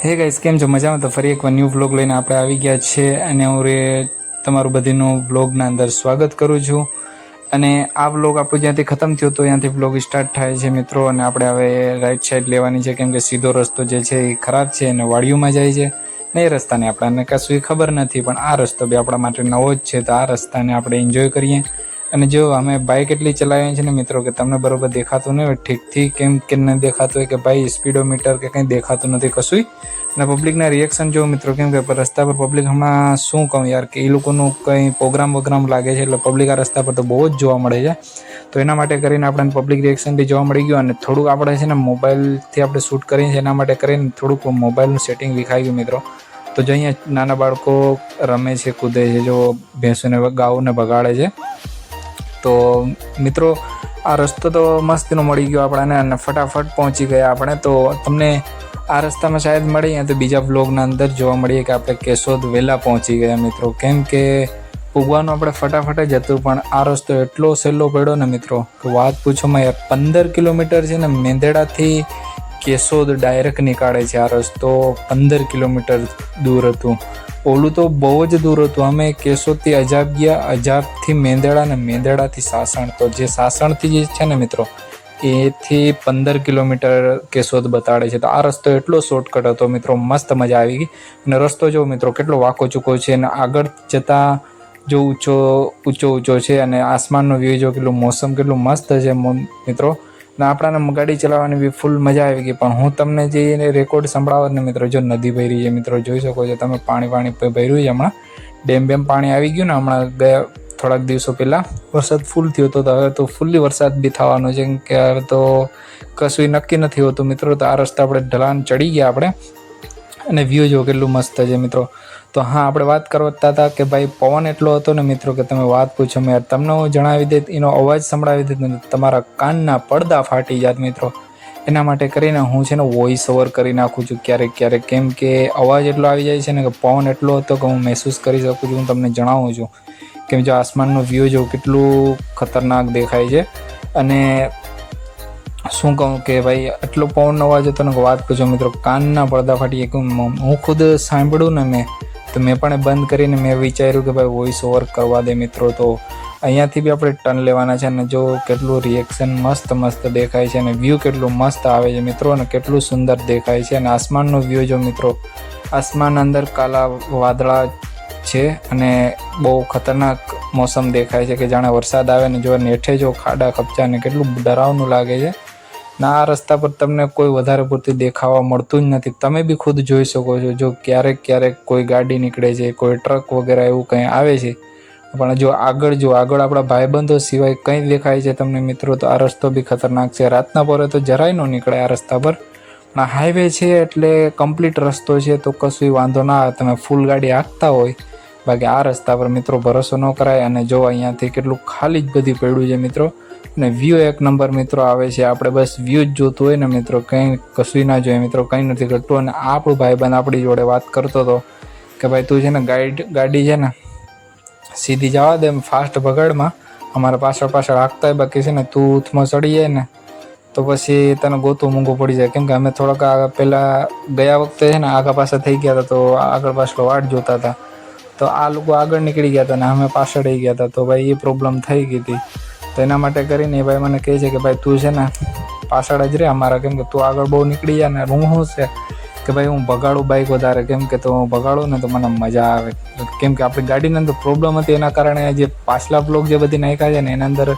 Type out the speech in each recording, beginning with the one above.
હે ગાઈસ, કેમ છો? મજામાં? તો ફરી એકવાર ન્યૂ વ્લોગ લઈને આપણે આવી ગયા છે અને હું તમારું બધીનું વ્લોગના અંદર સ્વાગત કરું છું. અને આ વ્લોગ આપણું જ્યાંથી ખતમ થયો તો ત્યાંથી વ્લોગ સ્ટાર્ટ થાય છે મિત્રો. અને આપણે હવે રાઈટ સાઈડ લેવાની છે, કેમ કે સીધો રસ્તો જે છે એ ખરાબ છે અને વાડીઓમાં જાય છે. ને એ રસ્તાને આપણને કશું ખબર નથી, પણ આ રસ્તો બી આપણા માટે નવો જ છે, તો આ રસ્તાને આપણે એન્જોય કરીએ. અને જો અમે બાઇક એટલી ચલાવીએ છીએ ને મિત્રો કે તમને બરોબર દેખાતું નહીં હોય ઠીકથી, કેમ કે ન દેખાતું હોય કે ભાઈ સ્પીડોમીટર કે કંઈ દેખાતું નથી કશું. અને પબ્લિકના રિએક્શન જો મિત્રો, કેમ કે રસ્તા પર પબ્લિક હમણાં શું કહું યાર, કે એ લોકોનું કંઈ પ્રોગ્રામ લાગે છે, એટલે પબ્લિક આ રસ્તા પર તો બહુ જ જોવા મળે છે. તો એના માટે કરીને આપણને પબ્લિક રિએક્શન બી જોવા મળી ગયું. અને થોડુંક આપણે છે ને મોબાઈલથી આપણે શૂટ કરીએ છીએ, એના માટે કરીને થોડુંક મોબાઈલનું સેટિંગ વિખાઈ ગયું મિત્રો. તો જો અહીંયા નાના બાળકો રમે છે, કૂદે છે, જો ભેંસોને ગાઉને ભગાડે છે. તો મિત્રો આ રસ્તો તો મસ્તનો મળી ગયો આપણને અને ફટાફટ પહોંચી ગયા આપણે. તો તમને આ રસ્તામાં શાયદ મળીએ તો બીજા વ્લોગના અંદર જોવા મળીએ કે આપણે કેશોદ વહેલા પહોંચી ગયા મિત્રો, કેમ કે પૂગવાનું આપણે ફટાફટ જ હતું, પણ આ રસ્તો એટલો સહેલો પડ્યો ને મિત્રો કે વાત પૂછોમાં યાર. 15 કિલોમીટર છે ને મેંદેડાથી કેશોદ ડાયરેક્ટ નીકાળે છે આ રસ્તો. 15 કિલોમીટર દૂર હતું, ઓલું તો બહુ જ દૂર હતું. અમે કેશોદથી અજાબ ગયા, અજાબથી મેંદેડા ને મેંદેડાથી સાસણ. તો જે સાસણથી જે છે ને મિત્રો એથી 15 કિલોમીટર કેશોદ બતાડે છે. તો આ રસ્તો એટલો શોર્ટકટ હતો મિત્રો, મસ્ત મજા આવી ગઈ. અને રસ્તો જો મિત્રો કેટલો વાંકો ચૂકો છે અને આગળ જતાં જો ઊંચો છે અને આસમાનનો વ્યૂ જો કેટલું મોસમ કેટલું મસ્ત છે મિત્રો. ને આપણાને ગાડી ચલાવવાની બી ફૂલ મજા આવી ગઈ. પણ હું તમને જે રેકોર્ડ સંભળાવત ને મિત્રો, જો નદી ભરી છે મિત્રો, જોઈ શકો છો તમે, પાણી ભર્યું છે હમણાં. ડેમ પાણી આવી ગયું ને હમણાં ગયા થોડાક દિવસો પહેલાં વરસાદ ફૂલ થયો હતો. તો હવે તો ફૂલ્લી વરસાદ બી થવાનો છે, કે હવે તો કશું નક્કી નથી હોતું મિત્રો. તો આ રસ્તા આપણે ઢલાન ચડી ગયા આપણે, અને વ્યૂ જો કેટલું મસ્ત છે મિત્રો. તો હા, આપણે વાત કરતા હતા કે ભાઈ પવન એટલો હતો ને મિત્રો કે તમે વાત પૂછો મેં. તમને હું જણાવી દે, એનો અવાજ સંભળાવી દે તમારા કાનના પડદા ફાટી જાત મિત્રો. એના માટે કરીને હું છે ને વોઇસ ઓવર કરી નાખું છું ક્યારેક, કેમ કે અવાજ એટલો આવી જાય છે ને કે પવન એટલો હતો કે હું મહેસૂસ કરી શકું છું. હું તમને જણાવું છું કેમ જો આસમાનનું વ્યૂ જો કેટલું ખતરનાક દેખાય છે. અને શું કહું કે ભાઈ એટલો પવનનો અવાજ હતો ને વાત પૂછો મિત્રો, કાનના પડદા ફાટી ગયા. હું ખુદ સાંભળ્યું ને મેં પણ બંધ કરીને મેં વિચાર્યું કે ભાઈ વોઇસ ઓવર કરવા દે મિત્રો. તો અહીંયાથી બી આપણે ટર્ન લેવાના છે અને જો કેટલું રિએક્શન મસ્ત દેખાય છે અને વ્યૂ કેટલું મસ્ત આવે છે મિત્રો, અને કેટલું સુંદર દેખાય છે. અને આસમાનનો વ્યૂ જો મિત્રો, આસમાન અંદર કાલા વાદળા છે અને બહુ ખતરનાક મોસમ દેખાય છે, કે જાણે વરસાદ આવે ને જો નેઠે જો ખાડા ખપચા ને કેટલું ડરાવનું લાગે છે. ના આ રસ્તા પર તમને કોઈ વધારે પૂરતી દેખાવા મળતું જ નથી. તમે બી ખુદ જોઈ શકો છો. જો ક્યારેક કોઈ ગાડી નીકળે છે, કોઈ ટ્રક વગેરે એવું કંઈ આવે છે, પણ જો આગળ આપણા ભાઈબંધો સિવાય કંઈ દેખાય છે તમને મિત્રો. તો આ રસ્તો બી ખતરનાક છે. રાતના પોરે તો જરાય ન નીકળે આ રસ્તા પર, પણ આ હાઈવે છે એટલે કમ્પ્લીટ રસ્તો છે, તો કશું વાંધો ના આવે તમે ફૂલ ગાડી હાંકતા હોય. બાકી આ રસ્તા પર મિત્રો ભરોસો ન કરાય. અને જો અહીંયાથી કેટલું ખાલી જ બધી પડ્યું છે મિત્રો, અને વ્યૂ એક નંબર મિત્રો આવે છે. આપણે બસ વ્યૂ જ જોતું હોય ને મિત્રો, કંઈ કશું ના જોઈએ મિત્રો, કંઈ નથી ઘટતું. અને આપણું ભાઈબંધ આપણી જોડે વાત કરતો હતો કે ભાઈ તું છે ને ગાડી છે ને સીધી જવા દે, ફાસ્ટ ભગાડમાં, અમારા પાછળ હાંકતા હોય. બાકી છે ને તું ઉથમાં ચડી જાય ને તો પછી તને ગોતું મૂંગું પડી જાય. કેમ કે અમે થોડાક પહેલાં ગયા વખતે છે ને આગા પાછા થઈ ગયા હતા, તો આગળ પાછળ વાટ જોતા હતા. તો આ લોકો આગળ નીકળી ગયા હતા ને અમે પાછળ રહી ગયા હતા. તો ભાઈ એ પ્રોબ્લેમ થઈ ગઈ હતી. તો એના માટે કરીને એ ભાઈ મને કહે છે કે ભાઈ તું છે ને પાછળ જ રહે અમારા, કેમ કે તું આગળ બહુ નીકળી જાય ને. હું શું છે કે ભાઈ હું ભગાડું બાઇક વધારે, કેમ કે તો હું ભગાડું ને તો મને મજા આવે. કેમ કે આપણી ગાડીની અંદર પ્રોબ્લેમ હતી, એના કારણે જે પાછલા બ્લોક જે બધી નાખ્યા છે ને એના અંદર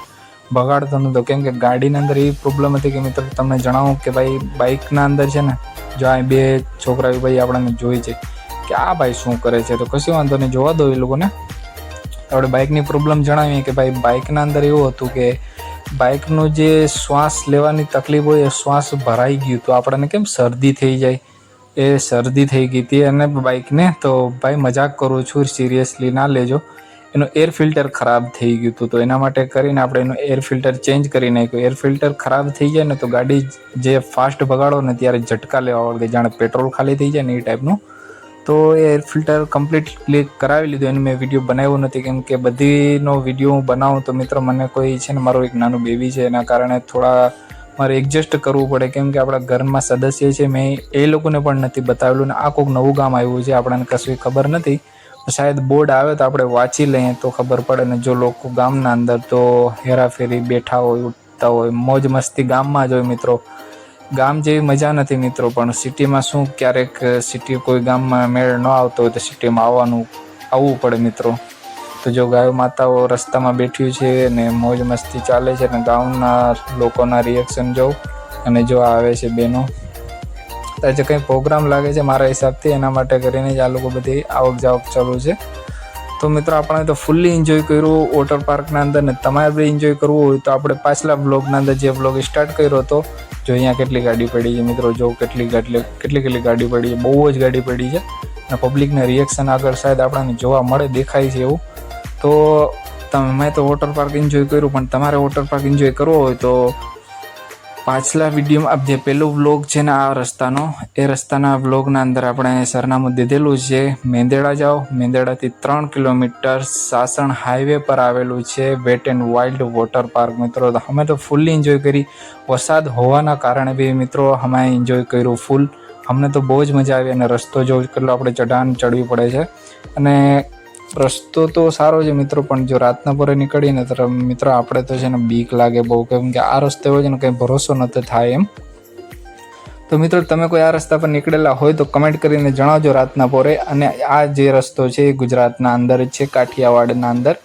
ભગાડતો નહોતો. કેમ કે ગાડીની અંદર એવી પ્રોબ્લેમ હતી કે મિત્રો તમને જણાવું કે ભાઈ બાઇકના અંદર છે ને જો આ બે છોકરા ભાઈ આપણને જોઈ છે કે આ ભાઈ શું કરે છે, તો કશું વાંધો નહીં, જોવા દો એ લોકોને. આપણે બાઇકની પ્રોબ્લેમ જણાવીએ કે ભાઈ બાઇકના અંદર એવું હતું કે બાઇકનું જે શ્વાસ લેવાની તકલીફ હોય એ શ્વાસ ભરાઈ ગયું. તો આપણને કેમ શરદી થઈ જાય, એ શરદી થઈ ગઈ હતી અને બાઇકને. તો ભાઈ મજાક કરું છું, સિરિયસલી ના લેજો. એનું એર ફિલ્ટર ખરાબ થઈ ગયું હતું. તો એના માટે કરીને આપણે એનું એર ફિલ્ટર ચેન્જ કરી નાખ્યું. એર ફિલ્ટર ખરાબ થઈ જાય ને તો ગાડી જે ફાસ્ટ ભગાડો ને ત્યારે ઝટકા લેવા વળગે, જાણે પેટ્રોલ ખાલી થઈ જાય ને એ ટાઈપનું. તો એ એર ફિલ્ટર કમ્પ્લીટલી કરાવી લીધું. એનું મેં વિડીયો બનાવ્યો નથી, કેમ કે બધીનો વિડીયો હું બનાવું તો મિત્રો મને કોઈ છે ને મારું એક નાનું બેબી છે, એના કારણે થોડા મારે એડજસ્ટ કરવું પડે, કેમ કે આપણા ઘરમાં સદસ્ય છે મેં એ લોકોને પણ નથી બતાવેલું ને આ કોઈક નવું ગામ આવ્યું છે, આપણને કશું ખબર નથી. શાયદ બોર્ડ આવે તો આપણે વાંચી લઈએ તો ખબર પડે ને. જો લોકો ગામના અંદર તો હેરાફેરી બેઠા હોય, ઉઠતા હોય, મોજ મસ્તી ગામમાં જ હોય મિત્રો. ગામ જેવી મજા નથી મિત્રો, પણ સિટીમાં શું ક્યારેક સિટી કોઈ ગામમાં મેળ ન આવતો હોય તો સિટીમાં આવવું પડે મિત્રો. તો જો ગાયો માતાઓ રસ્તામાં બેઠ્યું છે ને મોજ મસ્તી ચાલે છે, અને ગામના લોકોના રિએક્શન જોઉં. અને જો આવે છે બહેનો, આજે કંઈ પ્રોગ્રામ લાગે છે મારા હિસાબથી, એના માટે કરીને જ આ લોકો બધી આવક જાવક ચાલુ છે. તો મિત્રો આપણે તો ફૂલ્લી એન્જોય કર્યું વોટર પાર્કના અંદર, ને તમારે બી એન્જોય કરવું હોય તો આપણે પાછલા બ્લોગના અંદર જે બ્લોગ સ્ટાર્ટ કર્યો હતો, જો અહીંયા કેટલી ગાડી પડી છે મિત્રો, જો કેટલી ગાડી પડી છે, બહુ જ ગાડી પડી છે. અને પબ્લિકના રિએક્શન આગળ શાયદ આપણને જોવા મળે, દેખાય છે એવું. તો મેં તો વોટર પાર્ક એન્જોય કર્યું, પણ તમારે વોટર પાર્ક એન્જોય કરવો હોય તો પાછલા વિડીયોમાં જે પહેલું વ્લોગ છે ને આ રસ્તાનો, એ રસ્તાના વ્લોગના અંદર આપણે સરનામું દીધેલું છે. મેંદેડા જાઓ, મેંદેડાથી 3 કિલોમીટર સાસણ હાઈવે પર આવેલું છે wet and wild water park મિત્રો. અમે તો ફૂલ્લી એન્જોય કરી, વરસાદ હોવાના કારણે બી મિત્રો અમે એન્જોય કર્યું ફૂલ. અમને તો બહુ જ મજા આવી, અને રસ્તો જો કેટલો આપણે ચડવી પડે છે, અને રસ્તો તો સારો છે મિત્રો, પણ જો રાતના પોરે નીકળીએ ને તો મિત્રો આપણે તો છે ને બીક લાગે બહુ, કેમ કે આ રસ્તે હોય છે ને કંઈ ભરોસો નથી થાય એમ. તો મિત્રો તમે કોઈ આ રસ્તા પર નીકળેલા હોય તો કમેન્ટ કરીને જણાવજો રાતના પોરે. અને આ જે રસ્તો છે એ ગુજરાતના અંદર જ છે, કાઠિયાવાડના અંદર.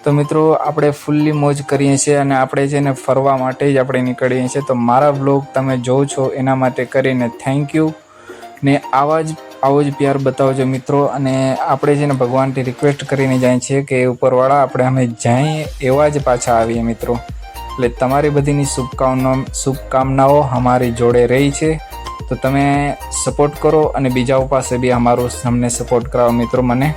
તો મિત્રો આપણે ફૂલ્લી મોજ કરીએ છીએ, અને આપણે છે ને ફરવા માટે જ આપણે નીકળીએ છીએ. તો મારા વ્લોગ તમે જોવો છો એના માટે કરીને થેન્ક યુ, ને આવો જ પ્યાર બતાવજો મિત્રો. અને આપણે છે ને ભગવાનથી રિક્વેસ્ટ કરીને જાય છીએ કે ઉપરવાળા આપણે અમે જાય એવા જ પાછા આવીએ મિત્રો. એટલે તમારી બધીની શુભકામનાઓ અમારી જોડે રહી છે. તો તમે સપોર્ટ કરો, અને બીજાઓ પાસે બી અમને સપોર્ટ કરાવો મિત્રો મને.